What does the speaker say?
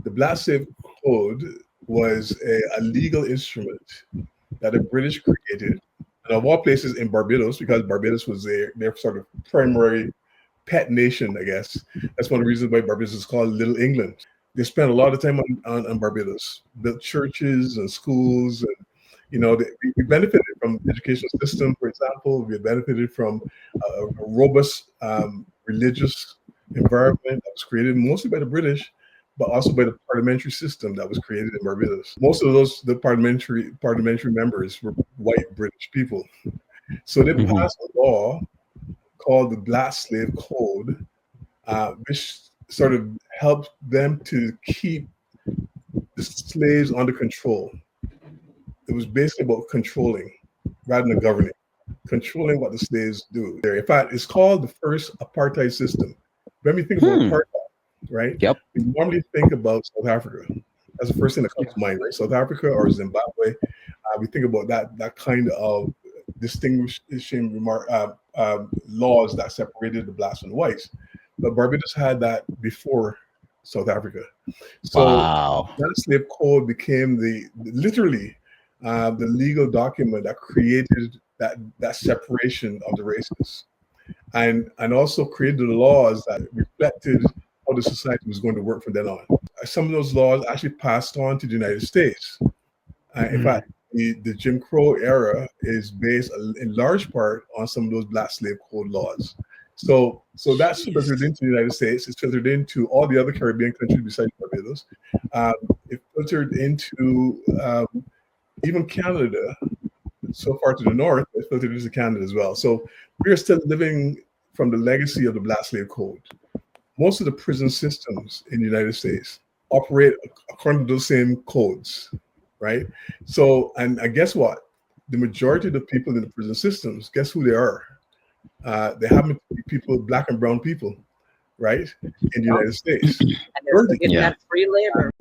The Black Slave Code was a legal instrument that the British created, and of all places in Barbados, because Barbados was their sort of primary pet nation, I guess. That's one of the reasons why Barbados is called Little England. They spent a lot of time on Barbados, built churches and schools, and we benefited from the educational system, for example. We benefited from a robust religious environment that was created mostly by the British, but also by the parliamentary system that was created in Barbados. Most of the parliamentary members were white British people. So they passed a law called the Black Slave Code, which sort of helped them to keep the slaves under control. It was basically about controlling rather than governing, controlling what the slaves do. In fact, it's called the first apartheid system. When we think about apartheid, right? Yep. We normally think about South Africa. That's the first thing that comes to mind, right? South Africa or Zimbabwe. We think about that kind of distinguishing laws that separated the blacks and the whites. But Barbados had that before South Africa. So that slave code became literally the legal document that created that separation of the races, and also created the laws that reflected how the society was going to work from then on. Some of those laws actually passed on to the United States. In fact, the Jim Crow era is based in large part on some of those Black Slave Code laws. So that's filtered into the United States. It's filtered into all the other Caribbean countries besides Barbados. It filtered into even Canada, so far to the north. It filtered into Canada as well. So we're still living from the legacy of the Black Slave Code. Most of the prison systems in the United States operate according to those same codes, right? So, and guess what? The majority of the people in the prison systems, guess who they are? They happen to be people, black and brown people, right? In the United States. And they're getting that free labor.